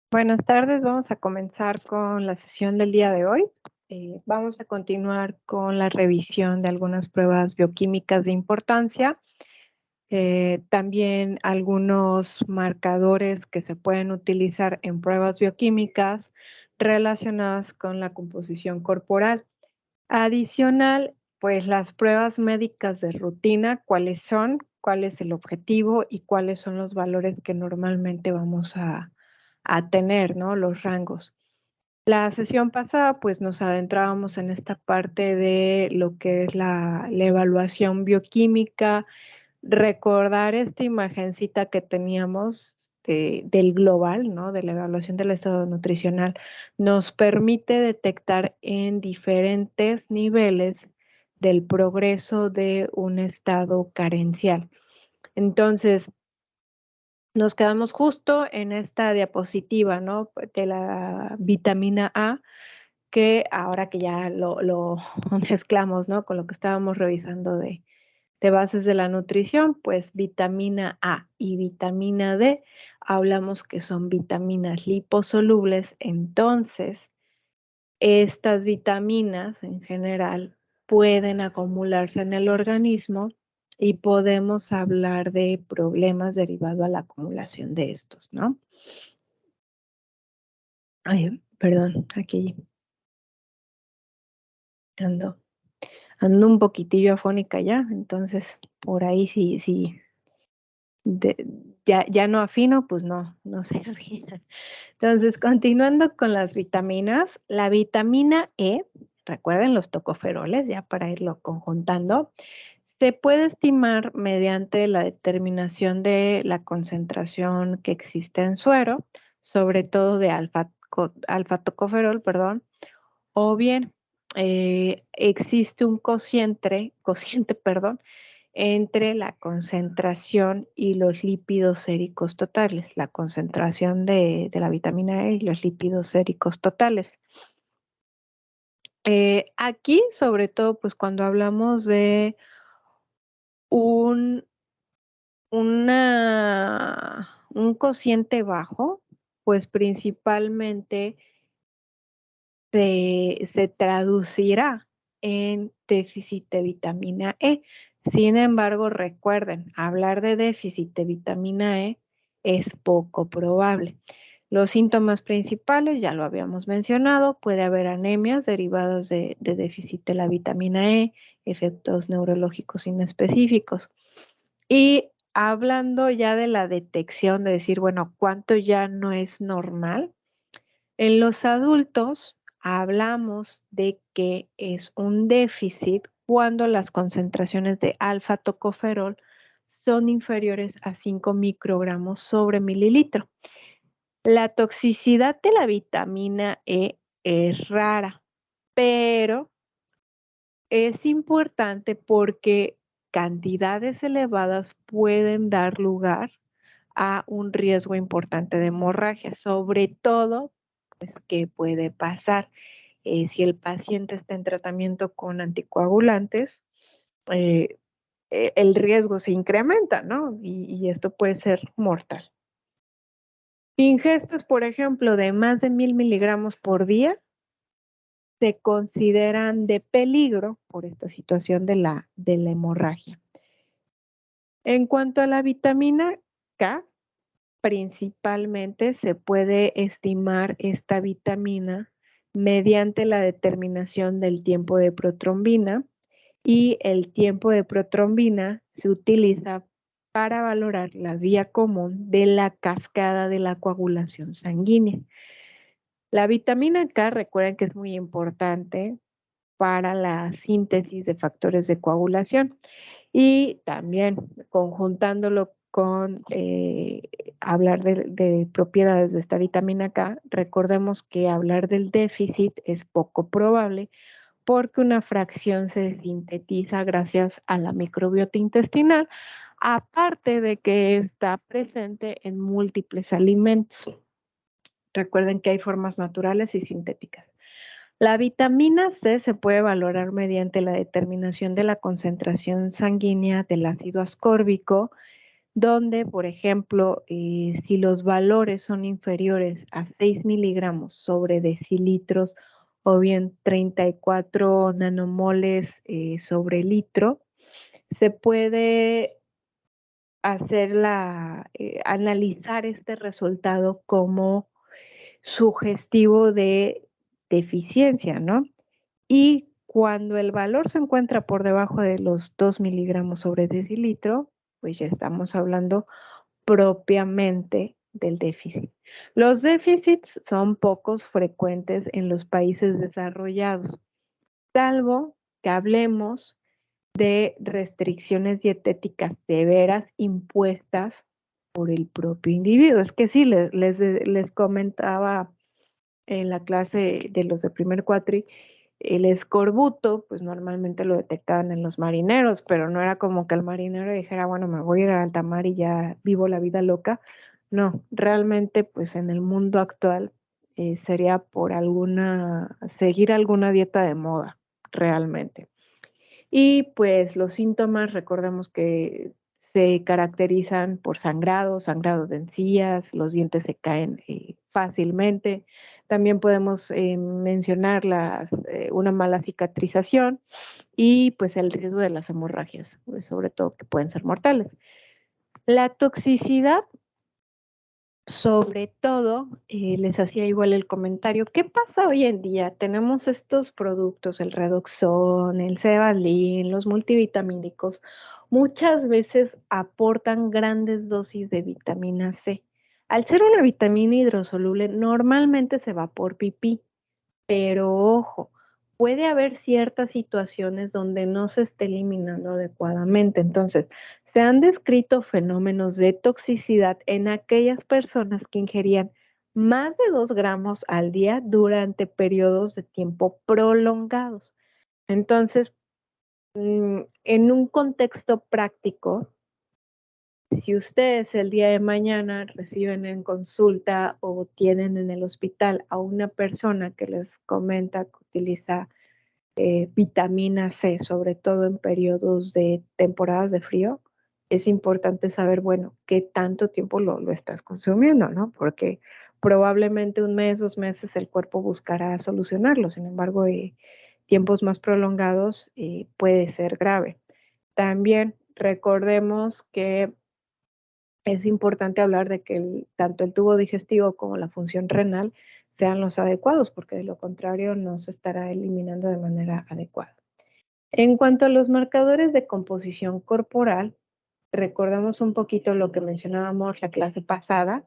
Buenas tardes, vamos a comenzar con la sesión del día de hoy. Vamos a continuar con la revisión de algunas pruebas bioquímicas de importancia, también algunos marcadores que se pueden utilizar en pruebas bioquímicas relacionadas con la composición corporal. Adicional, pues las pruebas médicas de rutina, cuáles son, cuál es el objetivo y cuáles son los valores que normalmente vamos a tener, ¿no? Los rangos. La sesión pasada, pues nos adentrábamos en esta parte de lo que es la evaluación bioquímica, recordar esta imagencita que teníamos del global, ¿no? De la evaluación del estado nutricional, nos permite detectar en diferentes niveles del progreso de un estado carencial. Entonces, nos quedamos justo en esta diapositiva, ¿no? De la vitamina A, que ahora que ya lo mezclamos, ¿no? Con lo que estábamos revisando de bases de la nutrición, pues vitamina A y vitamina D, hablamos que son vitaminas liposolubles, entonces estas vitaminas en general pueden acumularse en el organismo y podemos hablar de problemas derivados a la acumulación de estos, ¿no? Ay, perdón, aquí ando, ando un poquitillo afónica ya, entonces por ahí sí, de, ya no afino, pues no se afina. Entonces, continuando con las vitaminas, la vitamina E, recuerden los tocoferoles, ya para irlo conjuntando, se puede estimar mediante la determinación de la concentración que existe en suero, sobre todo de alfa-tocoferol, perdón, o bien existe un cociente, perdón, entre la concentración y los lípidos séricos totales, la concentración de la vitamina E y los lípidos séricos totales. Aquí, sobre todo, pues cuando hablamos de un, un cociente bajo, pues principalmente se traducirá en déficit de vitamina E. Sin embargo, recuerden, hablar de déficit de vitamina E es poco probable. Los síntomas principales, ya lo habíamos mencionado, puede haber anemias derivadas de déficit de la vitamina E, efectos neurológicos inespecíficos. Y hablando ya de la detección, de decir, bueno, ¿cuánto ya no es normal? En los adultos hablamos de que es un déficit cuando las concentraciones de alfa-tocoferol son inferiores a 5 microgramos sobre mililitro. La toxicidad de la vitamina E es rara, pero es importante porque cantidades elevadas pueden dar lugar a un riesgo importante de hemorragia, sobre todo, pues, ¿qué puede pasar? Si el paciente está en tratamiento con anticoagulantes, eh, el riesgo se incrementa, ¿no? Y esto puede ser mortal. Ingestas, por ejemplo, de más de 1000 miligramos por día se consideran de peligro por esta situación de la hemorragia. En cuanto a la vitamina K, principalmente se puede estimar esta vitamina mediante la determinación del tiempo de protrombina y el tiempo de protrombina se utiliza para valorar la vía común de la cascada de la coagulación sanguínea. La vitamina K, recuerden que es muy importante para la síntesis de factores de coagulación y también conjuntándolo con hablar de propiedades de esta vitamina K, recordemos que hablar del déficit es poco probable porque una fracción se sintetiza gracias a la microbiota intestinal, aparte de que está presente en múltiples alimentos. Recuerden que hay formas naturales y sintéticas. La vitamina C se puede valorar mediante la determinación de la concentración sanguínea del ácido ascórbico, donde, por ejemplo, si los valores son inferiores a 6 miligramos sobre decilitros o bien 34 nanomoles sobre litro, se puede analizar este resultado como sugestivo de deficiencia, ¿no? Y cuando el valor se encuentra por debajo de los 2 miligramos sobre decilitro, pues ya estamos hablando propiamente del déficit. Los déficits son pocos frecuentes en los países desarrollados, salvo que hablemos de restricciones dietéticas severas impuestas por el propio individuo. Es que sí, les comentaba en la clase de los de primer cuatri, el escorbuto, pues normalmente lo detectaban en los marineros, pero no era como que el marinero dijera, bueno, me voy a ir a alta mar y ya vivo la vida loca. No, realmente, pues en el mundo actual sería por seguir alguna dieta de moda, realmente. Y pues los síntomas, recordemos que se caracterizan por sangrado de encías, los dientes se caen fácilmente. También podemos mencionar una mala cicatrización y pues el riesgo de las hemorragias, pues, sobre todo que pueden ser mortales. La toxicidad, sobre todo, les hacía igual el comentario, ¿qué pasa hoy en día? Tenemos estos productos, el Redoxon, el Cevalin, los multivitamínicos, muchas veces aportan grandes dosis de vitamina C. Al ser una vitamina hidrosoluble, normalmente se va por pipí, pero ojo, puede haber ciertas situaciones donde no se esté eliminando adecuadamente. Entonces, se han descrito fenómenos de toxicidad en aquellas personas que ingerían más de 2 gramos al día durante periodos de tiempo prolongados. Entonces, en un contexto práctico, si ustedes el día de mañana reciben en consulta o tienen en el hospital a una persona que les comenta que utiliza vitamina C, sobre todo en periodos de temporadas de frío, es importante saber, bueno, qué tanto tiempo lo estás consumiendo, ¿no? Porque probablemente un mes, 2 meses el cuerpo buscará solucionarlo, sin embargo, tiempos más prolongados puede ser grave. También recordemos que es importante hablar de que tanto el tubo digestivo como la función renal sean los adecuados, porque de lo contrario no se estará eliminando de manera adecuada. En cuanto a los marcadores de composición corporal, recordamos un poquito lo que mencionábamos la clase pasada.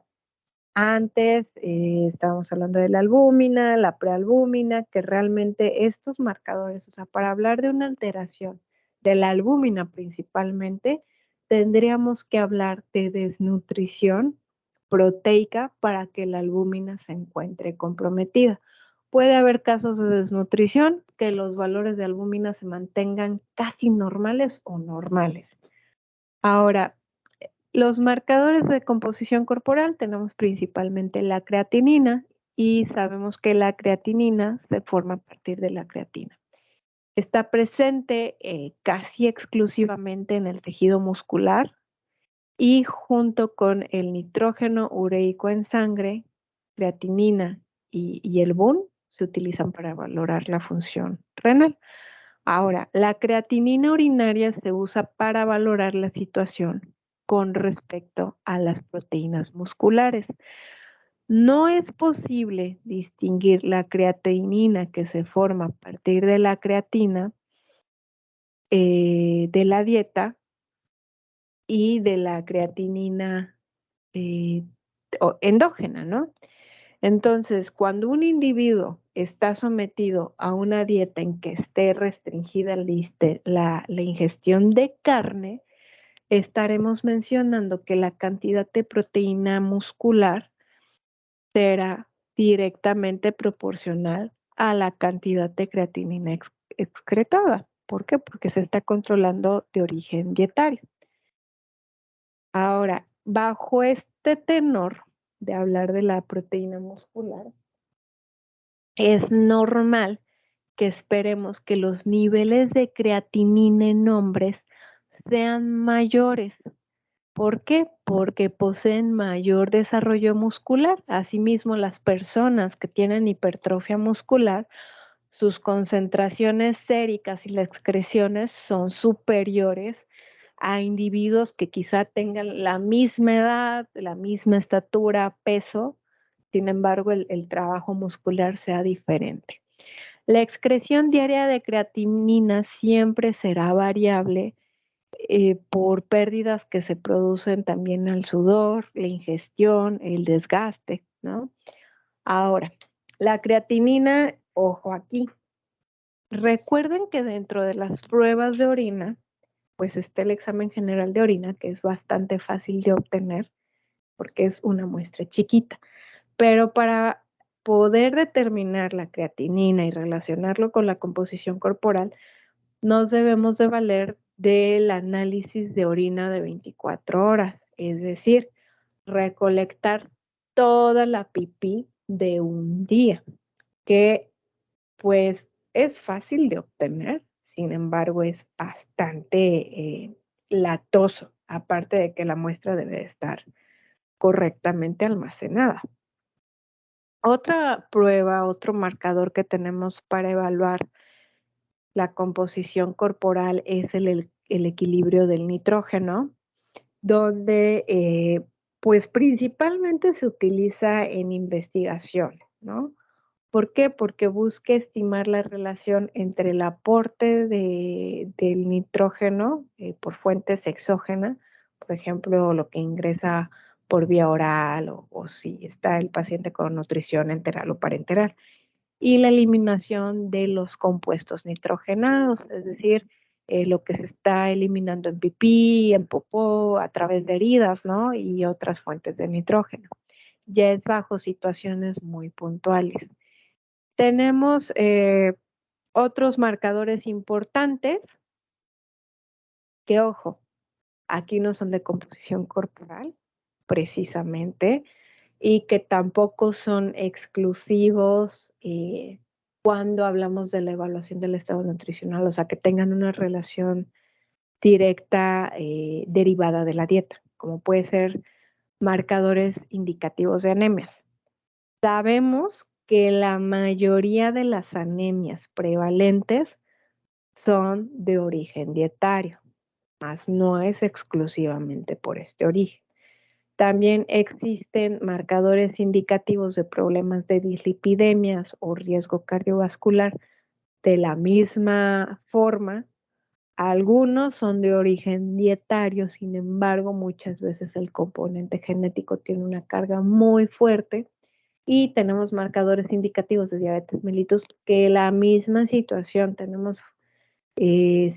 Antes estábamos hablando de la albúmina, la prealbúmina, que realmente estos marcadores, o sea, para hablar de una alteración de la albúmina principalmente, tendríamos que hablar de desnutrición proteica para que la albúmina se encuentre comprometida. Puede haber casos de desnutrición que los valores de albúmina se mantengan casi normales o normales. Ahora, los marcadores de composición corporal tenemos principalmente la creatinina y sabemos que la creatinina se forma a partir de la creatina. Está presente casi exclusivamente en el tejido muscular y junto con el nitrógeno ureico en sangre, creatinina y el BUN se utilizan para valorar la función renal. Ahora, la creatinina urinaria se usa para valorar la situación con respecto a las proteínas musculares. No es posible distinguir la creatinina que se forma a partir de la creatina de la dieta y de la creatinina eh, endógena, ¿no? Entonces, cuando un individuo está sometido a una dieta en que esté restringida la ingestión de carne, estaremos mencionando que la cantidad de proteína muscular será directamente proporcional a la cantidad de creatinina excretada. ¿Por qué? Porque se está controlando de origen dietario. Ahora, bajo este tenor de hablar de la proteína muscular, es normal que esperemos que los niveles de creatinina en hombres sean mayores ¿Por qué? Porque poseen mayor desarrollo muscular. Asimismo, las personas que tienen hipertrofia muscular, sus concentraciones séricas y las excreciones son superiores a individuos que quizá tengan la misma edad, la misma estatura, peso, sin embargo, el trabajo muscular sea diferente. La excreción diaria de creatinina siempre será variable por pérdidas que se producen también al sudor, la ingestión, el desgaste, ¿no? Ahora, la creatinina, ojo aquí, recuerden que dentro de las pruebas de orina, pues está el examen general de orina, que es bastante fácil de obtener porque es una muestra chiquita, pero para poder determinar la creatinina y relacionarlo con la composición corporal, nos debemos de valer del análisis de orina de 24 horas, es decir, recolectar toda la pipí de un día, que pues es fácil de obtener, sin embargo es bastante latoso, aparte de que la muestra debe estar correctamente almacenada. Otra prueba, otro marcador que tenemos para evaluar la composición corporal es el equilibrio del nitrógeno, donde pues principalmente se utiliza en investigación, ¿no? ¿Por qué? Porque busca estimar la relación entre el aporte del nitrógeno por fuentes exógenas, por ejemplo, lo que ingresa por vía oral o si está el paciente con nutrición enteral o parenteral, y la eliminación de los compuestos nitrogenados, es decir, lo que se está eliminando en pipí, en popó, a través de heridas, ¿no? Y otras fuentes de nitrógeno. Ya es bajo situaciones muy puntuales. Tenemos otros marcadores importantes que, ojo, aquí no son de composición corporal, precisamente, y que tampoco son exclusivos cuando hablamos de la evaluación del estado nutricional, o sea, que tengan una relación directa derivada de la dieta, como puede ser marcadores indicativos de anemias. Sabemos que la mayoría de las anemias prevalentes son de origen dietario, mas no es exclusivamente por este origen. También existen marcadores indicativos de problemas de dislipidemias o riesgo cardiovascular de la misma forma. Algunos son de origen dietario, sin embargo, muchas veces el componente genético tiene una carga muy fuerte y tenemos marcadores indicativos de diabetes mellitus que la misma situación tenemos eh,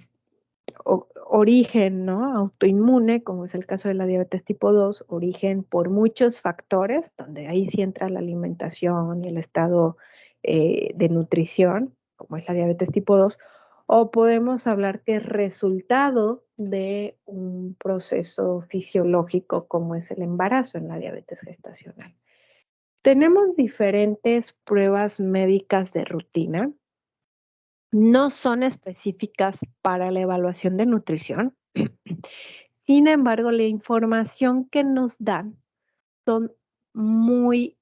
origen, ¿no? Autoinmune, como es el caso de la diabetes tipo 2, origen por muchos factores, donde ahí sí entra la alimentación y el estado de nutrición, como es la diabetes tipo 2, o podemos hablar que es resultado de un proceso fisiológico como es el embarazo en la diabetes gestacional. Tenemos diferentes pruebas médicas de rutina, no son específicas para la evaluación de nutrición. Sin embargo, la información que nos dan son muy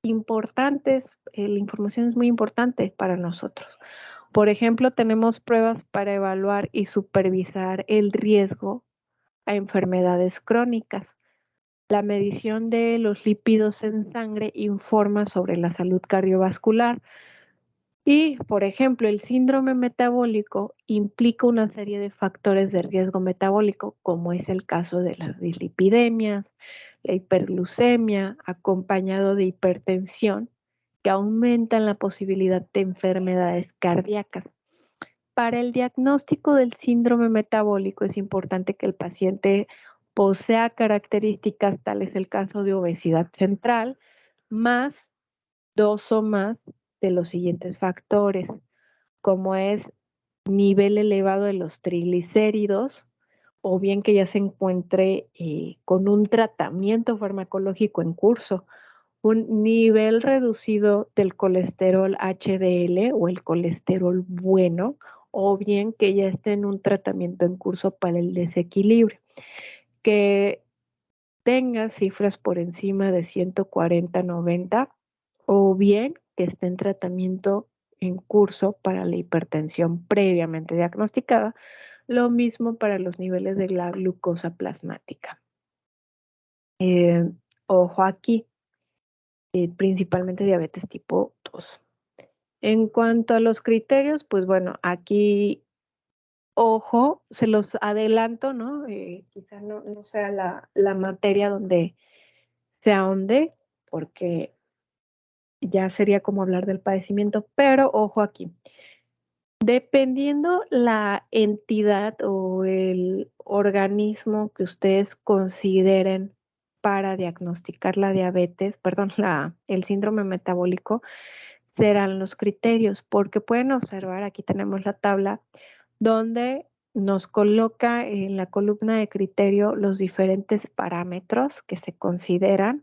importantes, la información es muy importante para nosotros. Por ejemplo, tenemos pruebas para evaluar y supervisar el riesgo a enfermedades crónicas. La medición de los lípidos en sangre informa sobre la salud cardiovascular, y, por ejemplo, el síndrome metabólico implica una serie de factores de riesgo metabólico, como es el caso de las dislipidemias, la hiperglucemia, acompañado de hipertensión, que aumentan la posibilidad de enfermedades cardíacas. Para el diagnóstico del síndrome metabólico es importante que el paciente posea características, tal es el caso de obesidad central, más dos o más de los siguientes factores, como es nivel elevado de los triglicéridos, o bien que ya se encuentre con un tratamiento farmacológico en curso, un nivel reducido del colesterol HDL o el colesterol bueno, o bien que ya esté en un tratamiento en curso para el desequilibrio. que tenga cifras por encima de 140/90 o bien que esté en tratamiento en curso para la hipertensión previamente diagnosticada. Lo mismo para los niveles de la glucosa plasmática. Eh, Ojo aquí, principalmente diabetes tipo 2. En cuanto a los criterios, pues bueno, aquí, ojo, se los adelanto, ¿no? Quizá no sea la materia donde se ahonde, porque ya sería como hablar del padecimiento, pero ojo aquí. Dependiendo la entidad o el organismo que ustedes consideren para diagnosticar la diabetes, perdón, el síndrome metabólico, serán los criterios, porque pueden observar, aquí tenemos la tabla, donde nos coloca en la columna de criterio los diferentes parámetros que se consideran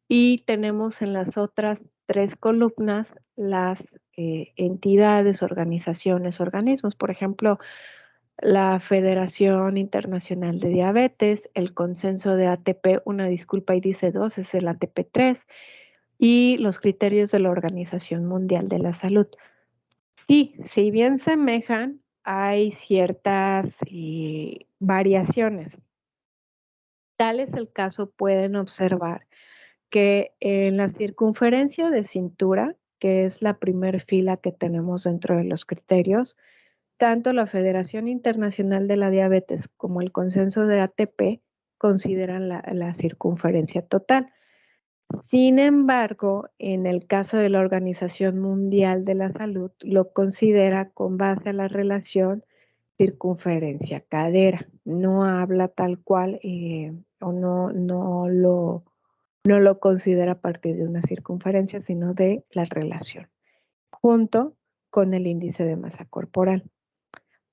y tenemos en las otras 3 columnas las entidades, organizaciones, organismos. Por ejemplo, la Federación Internacional de Diabetes, el consenso de ATP, una disculpa, y dice 2, es el ATP3, y los criterios de la Organización Mundial de la Salud. Sí, si bien semejan, hay ciertas variaciones. Tal es el caso, pueden observar que en la circunferencia de cintura, que es la primer fila que tenemos dentro de los criterios, tanto la Federación Internacional de la Diabetes como el consenso de ATP consideran la circunferencia total. Sin embargo, en el caso de la Organización Mundial de la Salud, lo considera con base a la relación circunferencia-cadera. No habla tal cual o no lo considera a partir de una circunferencia, sino de la relación, junto con el índice de masa corporal.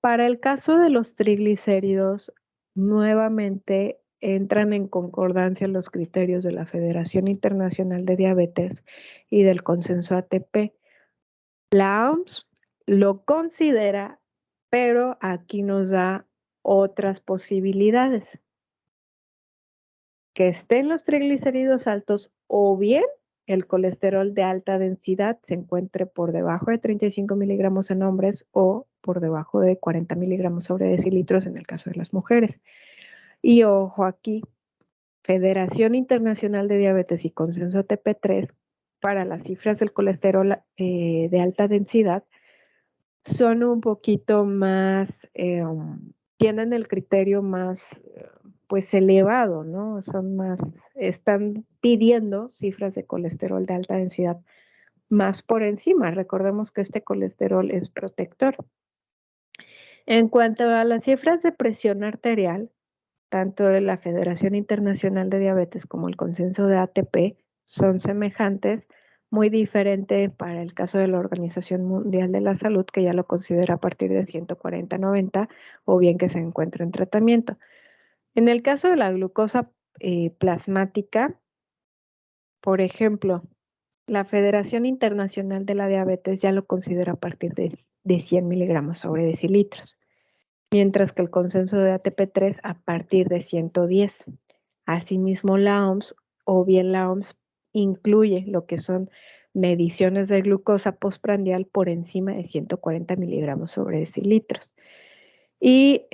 Para el caso de los triglicéridos, nuevamente entran en concordancia los criterios de la Federación Internacional de Diabetes y del consenso ATP. La OMS lo considera, pero aquí nos da otras posibilidades. Que estén los triglicéridos altos o bien el colesterol de alta densidad se encuentre por debajo de 35 miligramos en hombres o por debajo de 40 miligramos sobre decilitros en el caso de las mujeres. Y ojo aquí, Federación Internacional de Diabetes y Consenso ATP3 para las cifras del colesterol de alta densidad son un poquito más, tienen el criterio más, pues elevado, ¿no? Están pidiendo cifras de colesterol de alta densidad más por encima. Recordemos que este colesterol es protector. En cuanto a las cifras de presión arterial, tanto de la Federación Internacional de Diabetes como el consenso de ATP son semejantes, muy diferente para el caso de la Organización Mundial de la Salud, que ya lo considera a partir de 140/90 o bien que se encuentra en tratamiento. En el caso de la glucosa plasmática, por ejemplo, la Federación Internacional de la Diabetes ya lo considera a partir de 100 miligramos sobre decilitros, mientras que el consenso de ATP3 a partir de 110. Asimismo, la OMS o bien la OMS incluye lo que son mediciones de glucosa postprandial por encima de 140 miligramos sobre decilitros. Y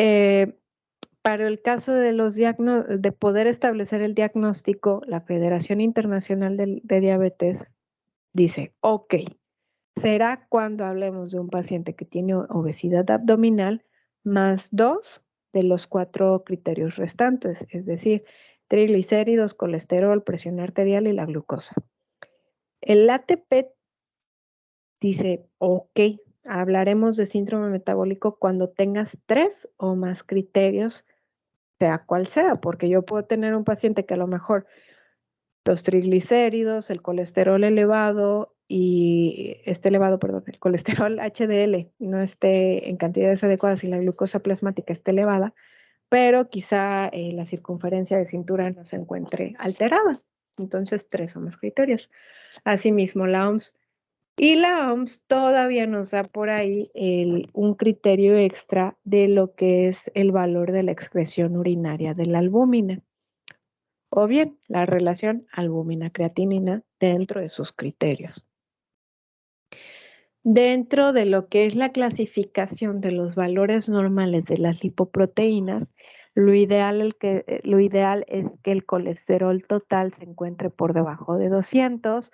para el caso de de poder establecer el diagnóstico, la Federación Internacional de Diabetes dice, ok, será cuando hablemos de un paciente que tiene obesidad abdominal más 2 de los 4 criterios restantes, es decir, triglicéridos, colesterol, presión arterial y la glucosa. El ATP dice, ok, hablaremos de síndrome metabólico cuando tengas 3 o más criterios, sea cual sea, porque yo puedo tener un paciente que a lo mejor los triglicéridos, el colesterol elevado y el colesterol HDL no esté en cantidades adecuadas y la glucosa plasmática esté elevada, pero quizá la circunferencia de cintura no se encuentre alterada. Entonces, 3 o más criterios. Asimismo, la OMS Y la OMS todavía nos da por ahí un criterio extra de lo que es el valor de la excreción urinaria de la albúmina, o bien la relación albúmina-creatinina dentro de sus criterios. Dentro de lo que es la clasificación de los valores normales de las lipoproteínas, lo ideal es que el colesterol total se encuentre por debajo de 200,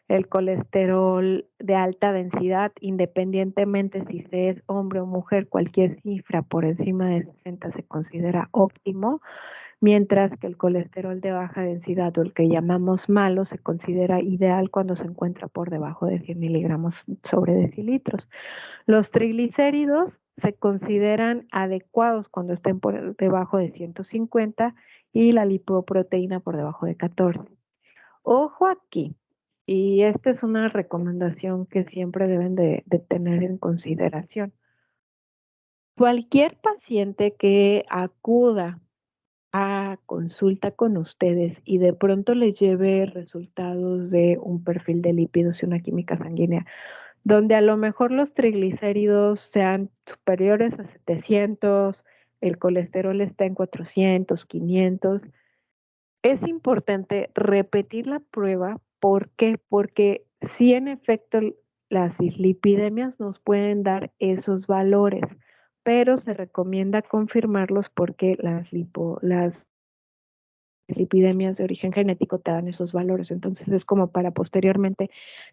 el colesterol de alta densidad, independientemente si se es hombre o mujer, cualquier cifra por encima de 60 se considera óptimo, mientras que el colesterol de baja densidad o el que llamamos malo se considera ideal cuando se encuentra por debajo de 100 miligramos sobre decilitros. Los triglicéridos se consideran adecuados cuando estén por debajo de 150 y la lipoproteína por debajo de 14. Ojo aquí, y esta es una recomendación que siempre deben de tener en consideración. Cualquier paciente que acuda a consulta con ustedes y de pronto les lleve resultados de un perfil de lípidos y una química sanguínea, donde a lo mejor los triglicéridos sean superiores a 700, el colesterol está en 400, 500, es importante repetir la prueba. ¿Por qué? Porque si en efecto las dislipidemias nos pueden dar esos valores, pero se recomienda confirmarlos porque las lipidemias de origen genético te dan esos valores. Entonces es como para posteriormente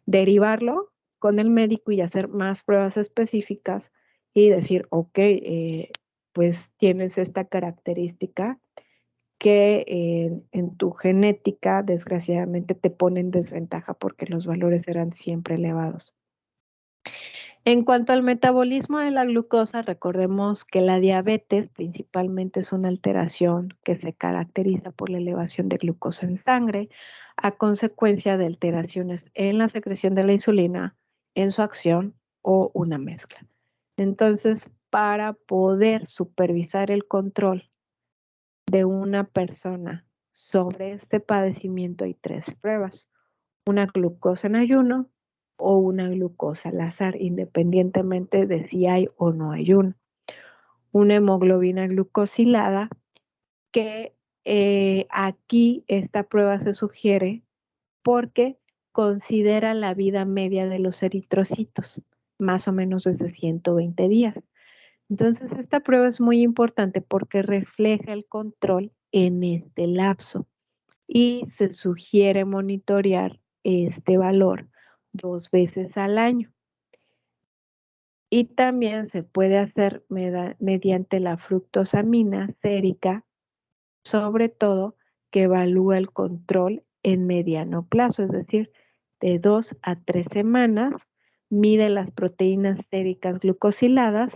derivarlo con el médico y hacer más pruebas específicas y decir, ok, pues tienes esta característica que en tu genética desgraciadamente te pone en desventaja porque los valores eran siempre elevados. En cuanto al metabolismo de la glucosa, recordemos que la diabetes principalmente es una alteración que se caracteriza por la elevación de glucosa en sangre a consecuencia de alteraciones en la secreción de la insulina, en su acción o una mezcla. Entonces, para poder supervisar el control de una persona sobre este padecimiento hay 3 pruebas: una glucosa en ayuno o una glucosa al azar, independientemente de si hay o no ayuno. Una hemoglobina glucosilada, que aquí esta prueba se sugiere porque considera la vida media de los eritrocitos, más o menos desde 120 días. Entonces, esta prueba es muy importante porque refleja el control en este lapso y se sugiere monitorear este valor 2 veces al año. Y también se puede hacer mediante la fructosamina sérica, sobre todo que evalúa el control en mediano plazo, es decir, de 2 a 3 semanas, mide las proteínas séricas glucosiladas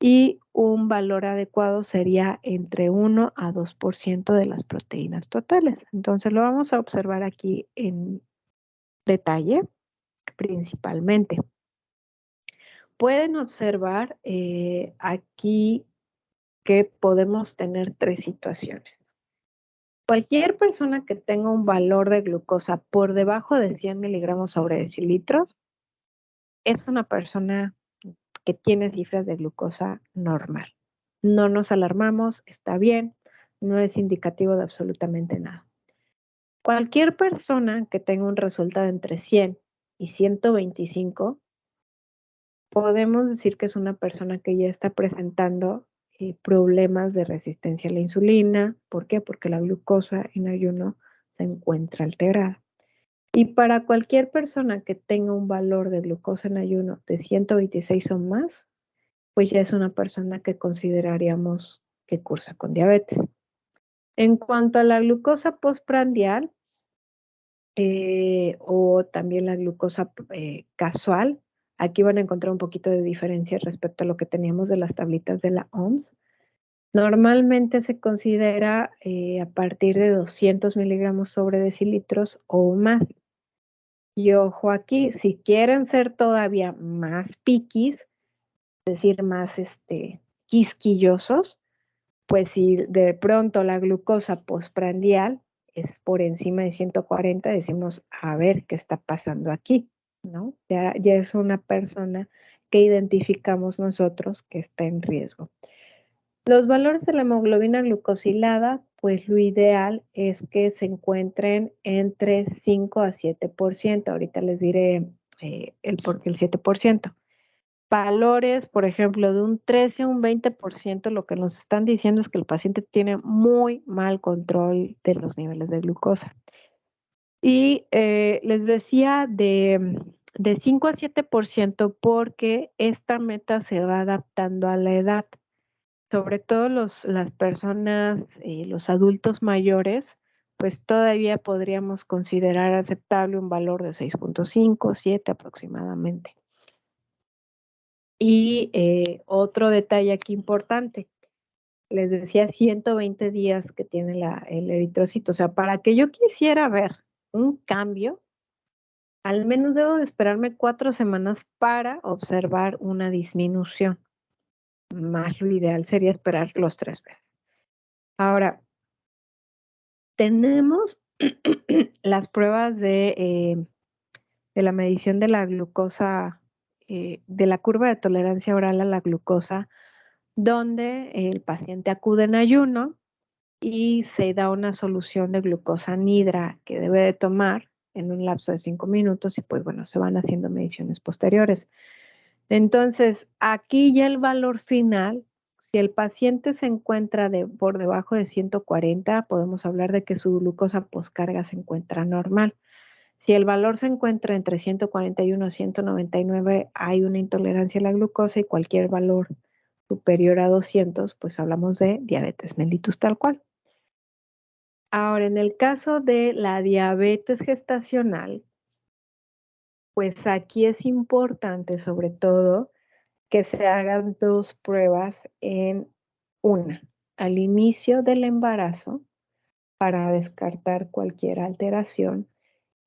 y un valor adecuado sería entre 1 a 2% de las proteínas totales. Entonces lo vamos a observar aquí en detalle principalmente. Pueden observar aquí que podemos tener 3 situaciones. Cualquier persona que tenga un valor de glucosa por debajo de 100 miligramos sobre decilitros es una persona que tiene cifras de glucosa normal. No nos alarmamos, está bien, no es indicativo de absolutamente nada. Cualquier persona que tenga un resultado entre 100 y 125, podemos decir que es una persona que ya está presentando problemas de resistencia a la insulina. ¿Por qué? Porque la glucosa en ayuno se encuentra alterada. Y para cualquier persona que tenga un valor de glucosa en ayuno de 126 o más, pues ya es una persona que consideraríamos que cursa con diabetes. En cuanto a la glucosa postprandial o también la glucosa casual, aquí van a encontrar un poquito de diferencia respecto a lo que teníamos de las tablitas de la OMS. Normalmente se considera a partir de 200 miligramos sobre decilitros o más. Y ojo aquí, si quieren ser todavía más piquis, es decir, más quisquillosos, pues si de pronto la glucosa postprandial es por encima de 140, decimos, a ver qué está pasando aquí. ¿no? Ya es una persona que identificamos nosotros que está en riesgo. Los valores de la hemoglobina glucosilada, pues lo ideal es que se encuentren entre 5 a 7%. Ahorita les diré el por qué el 7%. Valores, por ejemplo, de un 13 a un 20%, lo que nos están diciendo es que el paciente tiene muy mal control de los niveles de glucosa. Y les decía de 5 a 7% porque esta meta se va adaptando a la edad. Sobre todo las personas, los adultos mayores, pues todavía podríamos considerar aceptable un valor de 6.5, 7 aproximadamente. Y otro detalle aquí importante, les decía 120 días que tiene el eritrocito, o sea, para que yo quisiera ver un cambio, al menos debo de esperarme 4 semanas para observar una disminución, más lo ideal sería esperar los 3 meses. Ahora, tenemos las pruebas de la medición de la glucosa, de la curva de tolerancia oral a la glucosa, donde el paciente acude en ayuno y se da una solución de glucosa nidra que debe de tomar en un lapso de 5 minutos y pues bueno, se van haciendo mediciones posteriores. Entonces, aquí ya el valor final, si el paciente se encuentra por debajo de 140, podemos hablar de que su glucosa poscarga se encuentra normal. Si el valor se encuentra entre 141 y 199, hay una intolerancia a la glucosa y cualquier valor superior a 200, pues hablamos de diabetes mellitus tal cual. Ahora, en el caso de la diabetes gestacional, pues aquí es importante sobre todo que se hagan 2 pruebas en una, al inicio del embarazo para descartar cualquier alteración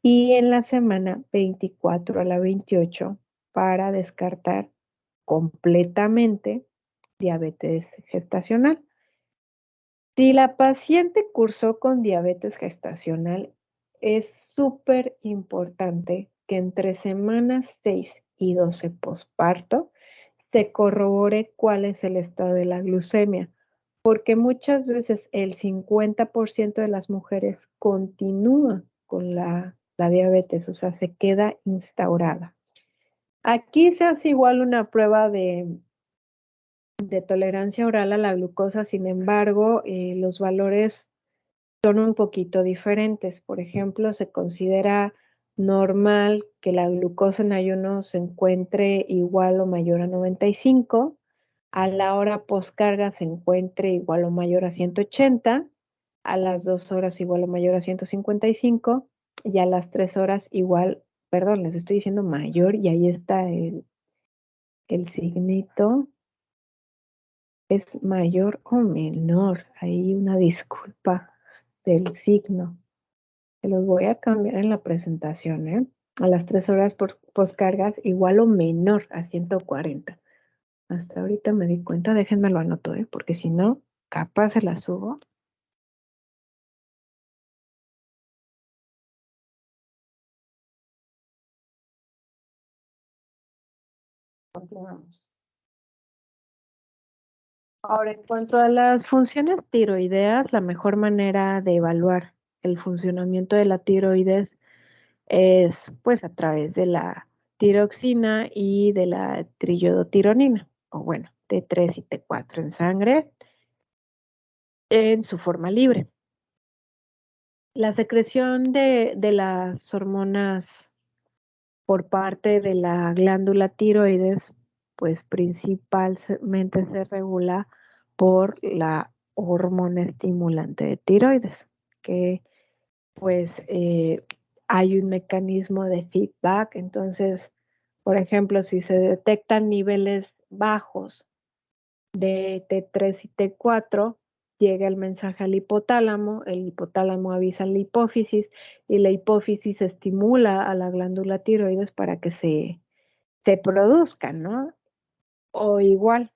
y en la semana 24 a la 28 para descartar completamente diabetes gestacional. Si la paciente cursó con diabetes gestacional, es súper importante que entre semanas 6 y 12 posparto se corrobore cuál es el estado de la glucemia, porque muchas veces el 50% de las mujeres continúa con la diabetes, o sea, se queda instaurada. Aquí se hace igual una prueba de tolerancia oral a la glucosa, sin embargo, los valores son un poquito diferentes. Por ejemplo, se considera normal que la glucosa en ayuno se encuentre igual o mayor a 95, a la hora postcarga se encuentre igual o mayor a 180, a las 2 horas igual o mayor a 155 y a las 3 horas igual, perdón, les estoy diciendo mayor y ahí está el signito, es mayor o menor, ahí una disculpa del signo. Se los voy a cambiar en la presentación, ¿eh? A las 3 horas por poscargas igual o menor a 140. Hasta ahorita me di cuenta, déjenme lo anoto, ¿eh? Porque si no, capaz se la subo. Continuamos. Ahora, en cuanto a las funciones tiroideas, la mejor manera de evaluar el funcionamiento de la tiroides es pues a través de la tiroxina y de la triiodotironina, o bueno, T3 y T4 en sangre en su forma libre. La secreción de las hormonas por parte de la glándula tiroides, pues principalmente se regula por la hormona estimulante de tiroides, que pues hay un mecanismo de feedback. Entonces, por ejemplo, si se detectan niveles bajos de T3 y T4, llega el mensaje al hipotálamo, el hipotálamo avisa a la hipófisis y la hipófisis estimula a la glándula tiroides para que se produzcan, ¿no? O igual,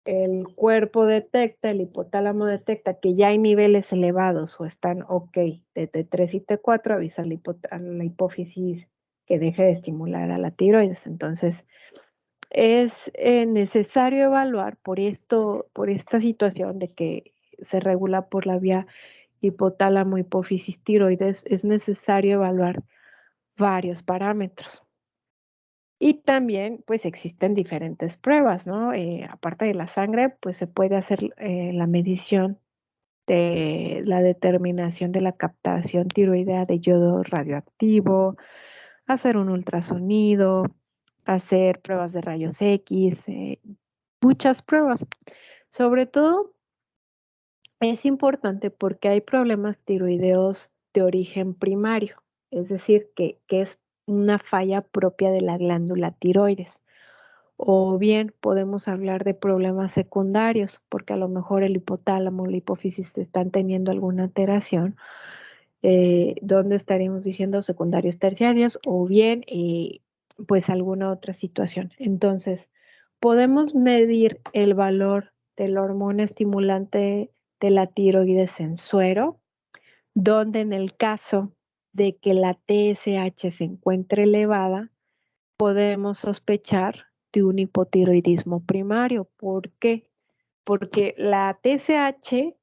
el cuerpo detecta, el hipotálamo detecta que ya hay niveles elevados o están ok de T3 y T4, avisa a la hipófisis que deje de estimular a la tiroides. Entonces, es necesario evaluar por esta situación de que se regula por la vía hipotálamo hipófisis tiroides, es necesario evaluar varios parámetros. Y también, pues existen diferentes pruebas, ¿no? Aparte de la sangre, pues se puede hacer la medición de la determinación de la captación tiroidea de yodo radioactivo, hacer un ultrasonido, hacer pruebas de rayos X, muchas pruebas. Sobre todo es importante porque hay problemas tiroideos de origen primario, es decir, que es una falla propia de la glándula tiroides. O bien podemos hablar de problemas secundarios, porque a lo mejor el hipotálamo, la hipófisis están teniendo alguna alteración, donde estaríamos diciendo secundarios terciarios, o bien pues alguna otra situación. Entonces, podemos medir el valor de la hormona estimulante de la tiroides en suero, donde en el caso de que la TSH se encuentre elevada, podemos sospechar de un hipotiroidismo primario. ¿Por qué? Porque la TSH se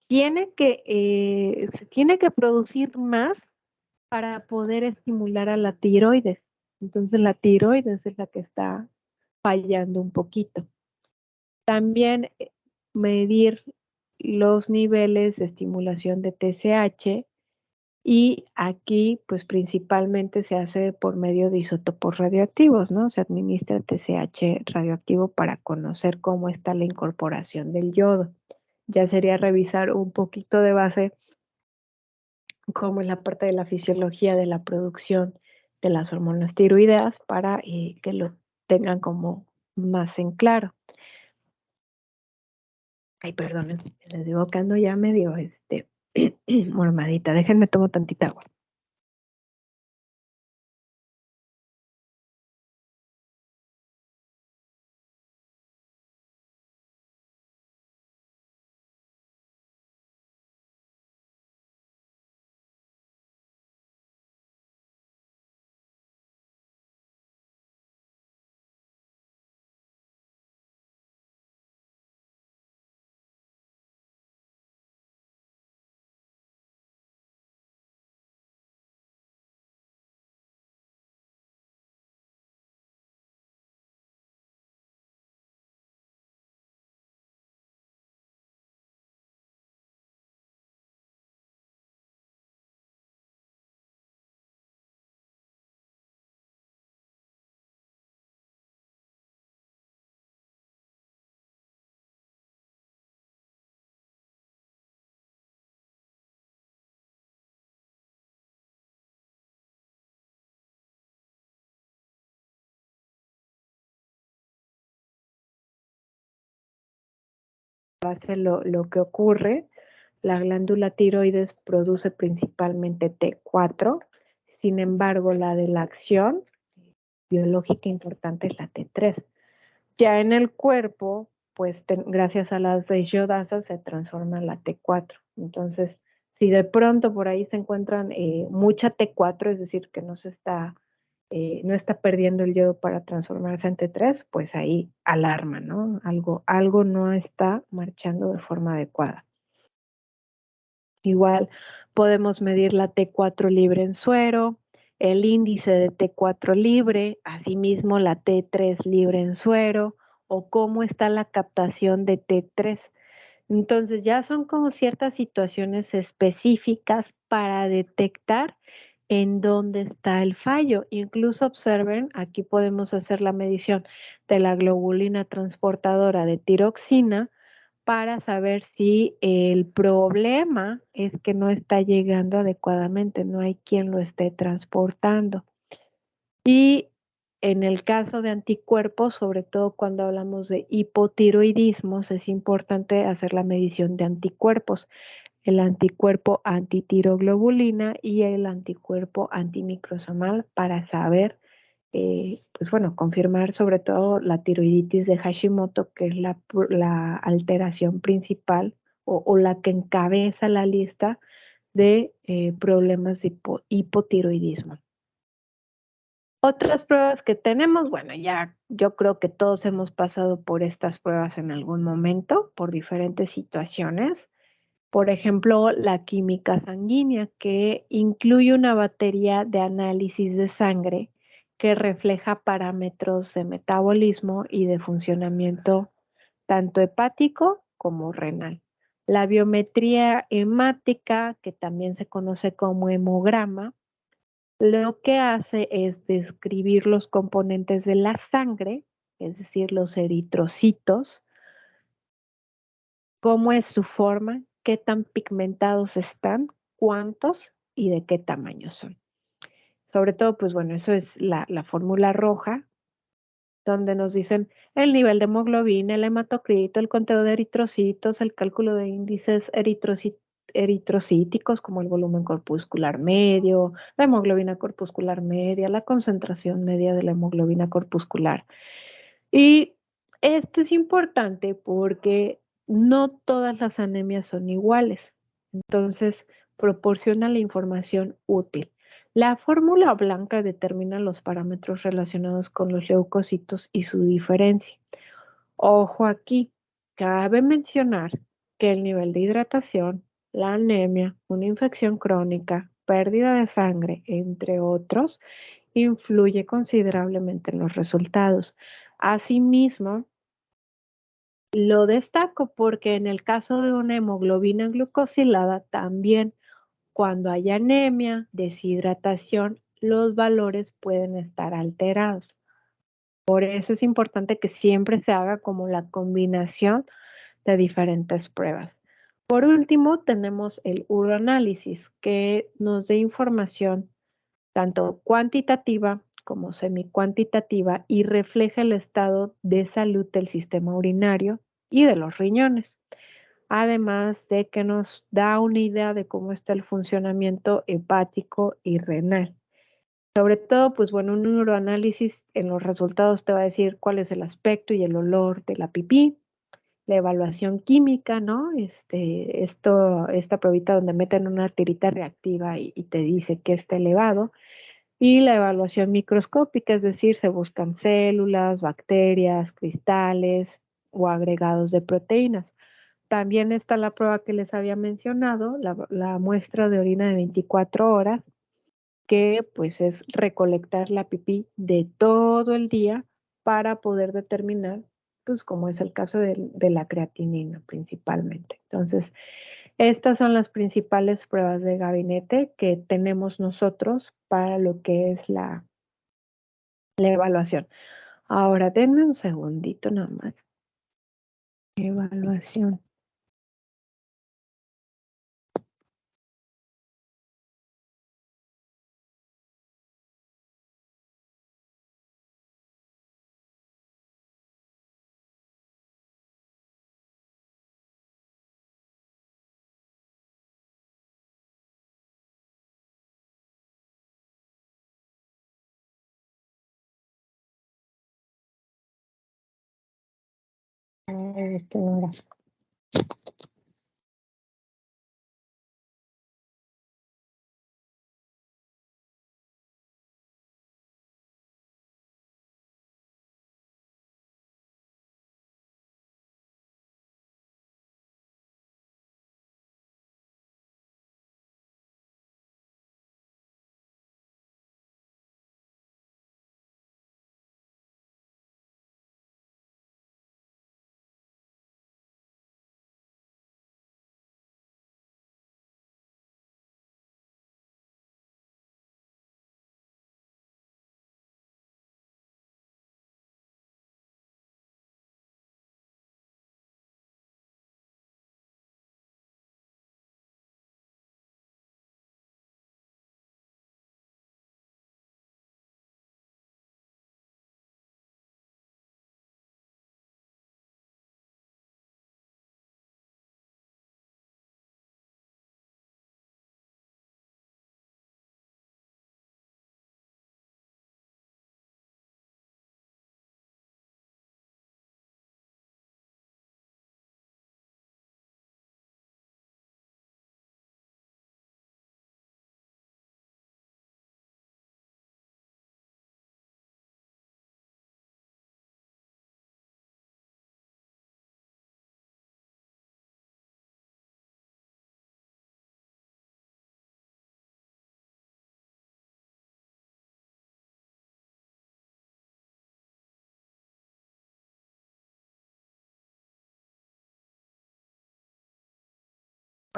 tiene que producir más para poder estimular a la tiroides. Entonces la tiroides es la que está fallando un poquito. También medir los niveles de estimulación de TSH y aquí pues principalmente se hace por medio de isótopos radioactivos, ¿no? Se administra TSH radioactivo para conocer cómo está la incorporación del yodo. Ya sería revisar un poquito de base cómo es la parte de la fisiología de la producción de las hormonas tiroideas para que lo tengan como más en claro. Ay, perdón, les digo que ando ya medio mormadita. Déjenme tomo tantita agua. Base lo que ocurre, la glándula tiroides produce principalmente T4, sin embargo, la de la acción biológica importante es la T3. Ya en el cuerpo, pues gracias a las desiodasas se transforma en la T4. Entonces, si de pronto por ahí se encuentran mucha T4, es decir, que no está perdiendo el yodo para transformarse en T3, pues ahí alarma, ¿no? Algo no está marchando de forma adecuada. Igual podemos medir la T4 libre en suero, el índice de T4 libre, asimismo la T3 libre en suero, o cómo está la captación de T3. Entonces ya son como ciertas situaciones específicas para detectar en dónde está el fallo. Incluso observen, aquí podemos hacer la medición de la globulina transportadora de tiroxina para saber si el problema es que no está llegando adecuadamente, no hay quien lo esté transportando. Y en el caso de anticuerpos, sobre todo cuando hablamos de hipotiroidismos, es importante hacer la medición de anticuerpos, el anticuerpo antitiroglobulina y el anticuerpo antimicrosomal para saber, pues bueno, confirmar sobre todo la tiroiditis de Hashimoto, que es la alteración principal o la que encabeza la lista de problemas de hipotiroidismo. Otras pruebas que tenemos, bueno, ya yo creo que todos hemos pasado por estas pruebas en algún momento, por diferentes situaciones. Por ejemplo, la química sanguínea, que incluye una batería de análisis de sangre que refleja parámetros de metabolismo y de funcionamiento tanto hepático como renal. La biometría hemática, que también se conoce como hemograma, lo que hace es describir los componentes de la sangre, es decir, los eritrocitos, cómo es su forma, qué tan pigmentados están, cuántos y de qué tamaño son. Sobre todo, pues bueno, eso es la fórmula roja, donde nos dicen el nivel de hemoglobina, el hematocrito, el conteo de eritrocitos, el cálculo de índices eritrocíticos como el volumen corpuscular medio, la hemoglobina corpuscular media, la concentración media de la hemoglobina corpuscular. Y esto es importante porque no todas las anemias son iguales, entonces proporciona la información útil. La fórmula blanca determina los parámetros relacionados con los leucocitos y su diferencia. Ojo aquí, cabe mencionar que el nivel de hidratación, la anemia, una infección crónica, pérdida de sangre, entre otros, influye considerablemente en los resultados. Asimismo, lo destaco porque en el caso de una hemoglobina glucosilada también cuando hay anemia, deshidratación, los valores pueden estar alterados. Por eso es importante que siempre se haga como la combinación de diferentes pruebas. Por último, tenemos el uroanálisis, que nos da información tanto cuantitativa como semicuantitativa y refleja el estado de salud del sistema urinario y de los riñones, además de que nos da una idea de cómo está el funcionamiento hepático y renal. Sobre todo, pues bueno, un neuroanálisis en los resultados te va a decir cuál es el aspecto y el olor de la pipí, la evaluación química, ¿no? Esta pruebita donde meten una tirita reactiva y te dice que está elevado, y la evaluación microscópica, es decir, se buscan células, bacterias, cristales o agregados de proteínas. También está la prueba que les había mencionado, la muestra de orina de 24 horas, que pues es recolectar la pipí de todo el día para poder determinar, pues como es el caso de la creatinina principalmente. Entonces, estas son las principales pruebas de gabinete que tenemos nosotros para lo que es la evaluación. Ahora, denme un segundito nada más. Evaluación. Este no era.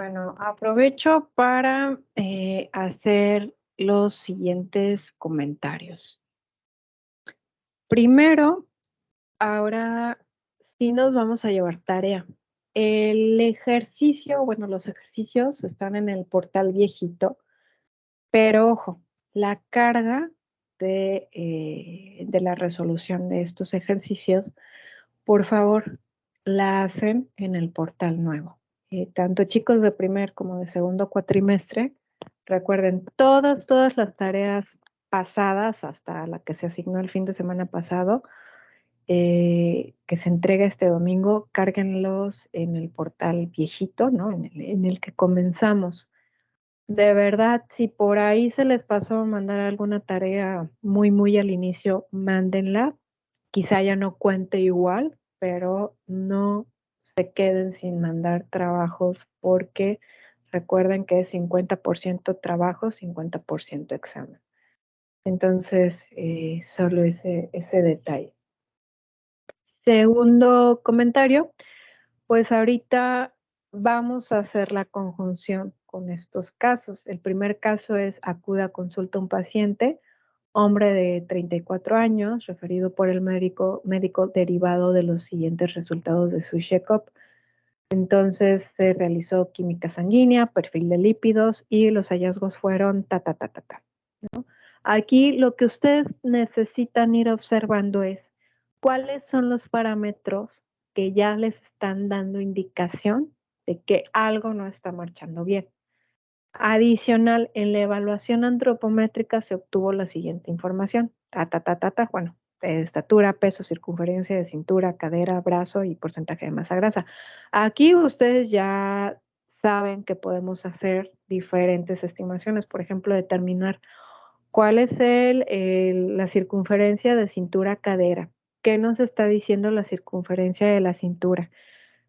Bueno, aprovecho para hacer los siguientes comentarios. Primero, ahora sí nos vamos a llevar tarea. El ejercicio, bueno, los ejercicios están en el portal viejito, pero ojo, la carga de la resolución de estos ejercicios, por favor, la hacen en el portal nuevo. Tanto chicos de primer como de segundo cuatrimestre, recuerden todas las tareas pasadas hasta la que se asignó el fin de semana pasado, que se entrega este domingo, cárguenlos en el portal viejito, ¿no? En el que comenzamos. De verdad, si por ahí se les pasó mandar alguna tarea muy al inicio, mándenla. Quizá ya no cuente igual, pero no se queden sin mandar trabajos porque recuerden que es 50% trabajo, 50% examen. Entonces, solo ese detalle. Segundo comentario, pues ahorita vamos a hacer la conjunción con estos casos. El primer caso es acude a consulta un paciente, hombre de 34 años, referido por el médico derivado de los siguientes resultados de su check-up. Entonces se realizó química sanguínea, perfil de lípidos y los hallazgos fueron ¿no? Aquí lo que ustedes necesitan ir observando es cuáles son los parámetros que ya les están dando indicación de que algo no está marchando bien. Adicional, en la evaluación antropométrica se obtuvo la siguiente información. Bueno, estatura, peso, circunferencia de cintura, cadera, brazo y porcentaje de masa grasa. Aquí ustedes ya saben que podemos hacer diferentes estimaciones, por ejemplo, determinar cuál es la circunferencia de cintura-cadera. ¿Qué nos está diciendo la circunferencia de la cintura?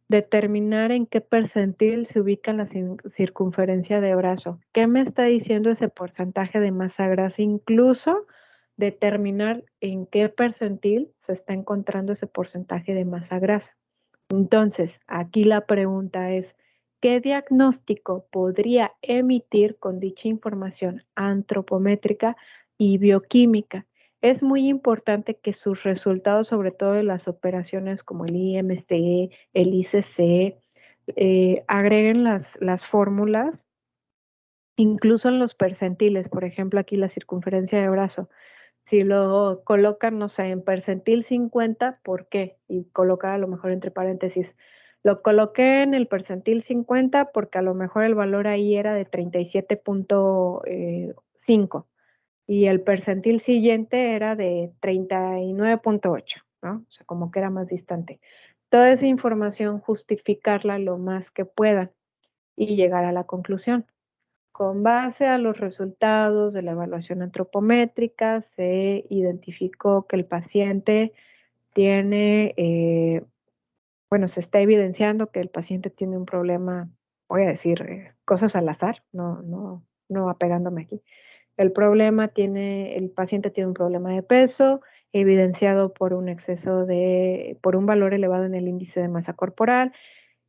Determinar en qué percentil se ubica la circunferencia de brazo. ¿Qué me está diciendo ese porcentaje de masa grasa? Incluso determinar en qué percentil se está encontrando ese porcentaje de masa grasa. Entonces, aquí la pregunta es, ¿qué diagnóstico podría emitir con dicha información antropométrica y bioquímica? Es muy importante que sus resultados, sobre todo de las operaciones como el IMC, el ICC, agreguen las fórmulas, incluso en los percentiles, por ejemplo, aquí la circunferencia de brazo. Si lo colocan, no sé, en percentil 50, ¿por qué? Y colocar a lo mejor entre paréntesis. Lo coloqué en el percentil 50 porque a lo mejor el valor ahí era de 37.5 y el percentil siguiente era de 39.8, ¿no? O sea, como que era más distante. Toda esa información justificarla lo más que puedan y llegar a la conclusión. Con base a los resultados de la evaluación antropométrica, se identificó que el paciente tiene, bueno, se está evidenciando que el paciente tiene un problema, voy a decir cosas al azar, no apegándome aquí. El paciente tiene un problema de peso, evidenciado por un por un valor elevado en el índice de masa corporal,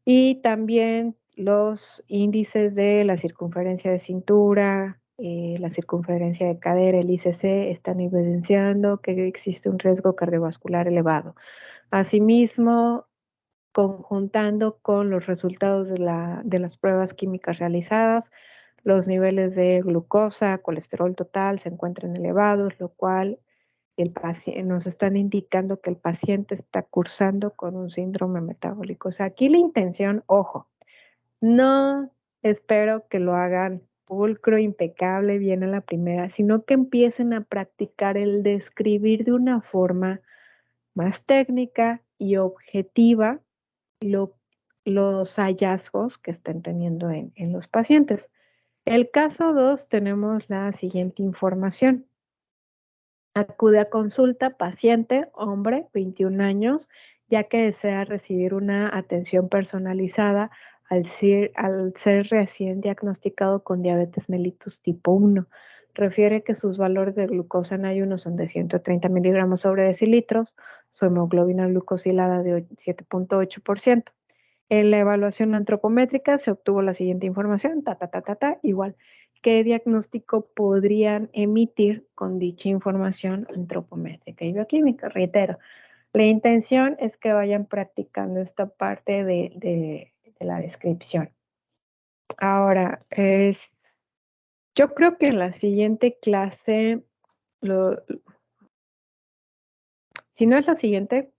y también los índices de la circunferencia de cintura, la circunferencia de cadera, el ICC, están evidenciando que existe un riesgo cardiovascular elevado. Asimismo, conjuntando con los resultados de las pruebas químicas realizadas, los niveles de glucosa, colesterol total se encuentran elevados, lo cual nos están indicando que el paciente está cursando con un síndrome metabólico. O sea, aquí la intención, ojo, no espero que lo hagan pulcro, impecable, bien a la primera, sino que empiecen a practicar el describir de una forma más técnica y objetiva los hallazgos que están teniendo en los pacientes. El caso 2 tenemos la siguiente información. Acude a consulta paciente, hombre, 21 años, ya que desea recibir una atención personalizada al ser recién diagnosticado con diabetes mellitus tipo 1. Refiere que sus valores de glucosa en ayuno son de 130 miligramos sobre decilitros, su hemoglobina glucosilada de 7.8%. En la evaluación antropométrica se obtuvo la siguiente información, igual. ¿Qué diagnóstico podrían emitir con dicha información antropométrica y bioquímica? Reitero, la intención es que vayan practicando esta parte de la descripción. Ahora, yo creo que en la siguiente clase, si no es la siguiente,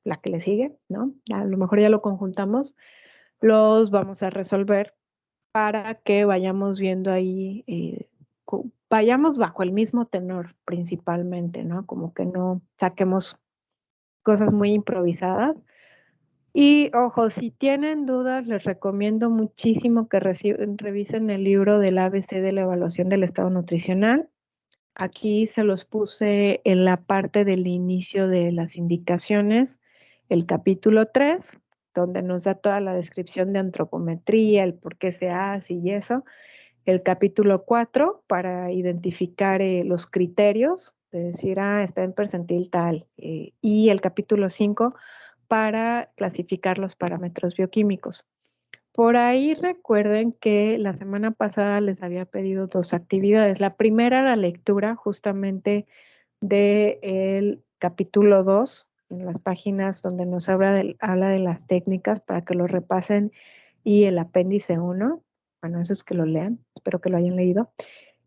la que le sigue, ¿no? A lo mejor ya lo conjuntamos, los vamos a resolver para que vayamos viendo ahí, vayamos bajo el mismo tenor principalmente, ¿no? Como que no saquemos cosas muy improvisadas. Y ojo, si tienen dudas, les recomiendo muchísimo que revisen el libro del ABC de la evaluación del estado nutricional. Aquí se los puse en la parte del inicio de las indicaciones, el capítulo 3, donde nos da toda la descripción de antropometría, el por qué se hace y eso. El capítulo 4 para identificar los criterios, de decir, está en percentil tal. Y el capítulo 5 para clasificar los parámetros bioquímicos. Por ahí recuerden que la semana pasada les había pedido 2 actividades. La primera, la lectura justamente del capítulo 2, en las páginas donde nos habla de las técnicas para que lo repasen, y el apéndice 1. Bueno, eso es que lo lean, espero que lo hayan leído.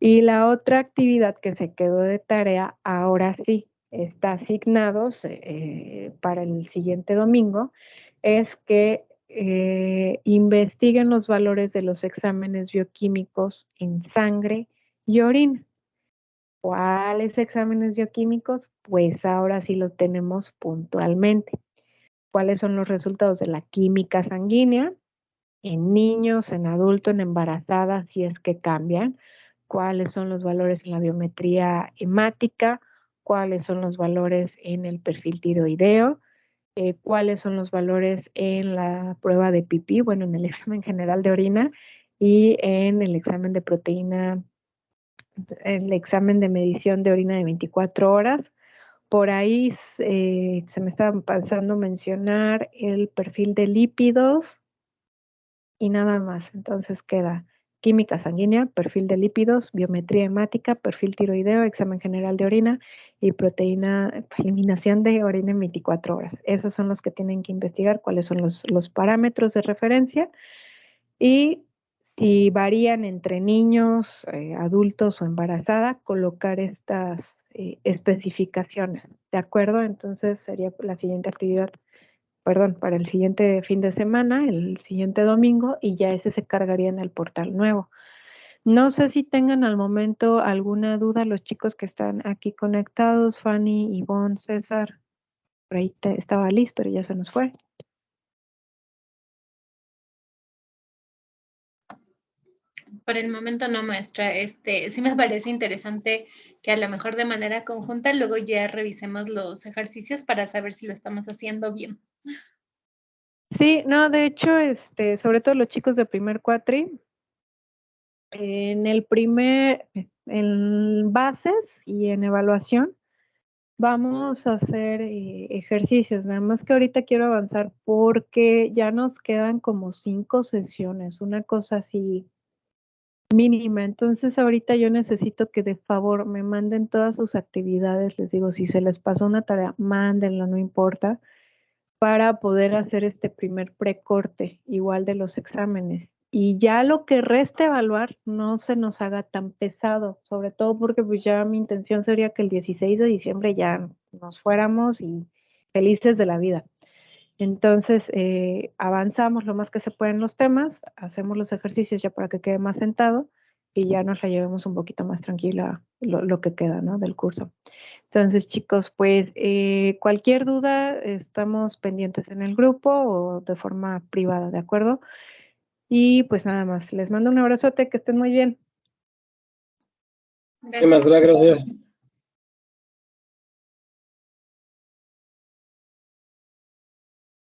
Y la otra actividad que se quedó de tarea, ahora sí, está asignado para el siguiente domingo, es que investiguen los valores de los exámenes bioquímicos en sangre y orina. ¿Cuáles exámenes bioquímicos? Pues ahora sí lo tenemos puntualmente. ¿Cuáles son los resultados de la química sanguínea en niños, en adultos, en embarazadas, si es que cambian? ¿Cuáles son los valores en la biometría hemática? ¿Cuáles son los valores en el perfil tiroideo? ¿Cuáles son los valores en la prueba de pipí? Bueno, en el examen general de orina y en el examen de proteína, el examen de medición de orina de 24 horas. Por ahí se me estaba pasando mencionar el perfil de lípidos y nada más. Entonces queda química sanguínea, perfil de lípidos, biometría hemática, perfil tiroideo, examen general de orina y proteína, eliminación de orina en 24 horas. Esos son los que tienen que investigar, cuáles son los parámetros de referencia y si varían entre niños, adultos o embarazada, colocar estas especificaciones, ¿de acuerdo? Entonces sería la siguiente actividad, perdón, para el siguiente fin de semana, el siguiente domingo, y ya ese se cargaría en el portal nuevo. No sé si tengan al momento alguna duda los chicos que están aquí conectados, Fanny, Ivonne, César. Por ahí estaba Liz, pero ya se nos fue. Por el momento no, maestra. Sí me parece interesante que a lo mejor de manera conjunta luego ya revisemos los ejercicios para saber si lo estamos haciendo bien. Sí, no, de hecho, sobre todo los chicos de primer cuatri, en bases y en evaluación, vamos a hacer ejercicios. Nada más que ahorita quiero avanzar porque ya nos quedan como 5 sesiones, una cosa así mínima. Entonces ahorita yo necesito que de favor me manden todas sus actividades. Les digo, si se les pasó una tarea, mándenla, no importa, para poder hacer este primer precorte, igual de los exámenes. Y ya lo que resta evaluar no se nos haga tan pesado, sobre todo porque pues ya mi intención sería que el 16 de diciembre ya nos fuéramos y felices de la vida. Entonces, avanzamos lo más que se pueden los temas, hacemos los ejercicios ya para que quede más sentado y ya nos la llevemos un poquito más tranquila lo que queda, ¿no? Del curso. Entonces, chicos, pues cualquier duda, estamos pendientes en el grupo o de forma privada, ¿de acuerdo? Y pues nada más, les mando un abrazote, que estén muy bien. Gracias. Gracias.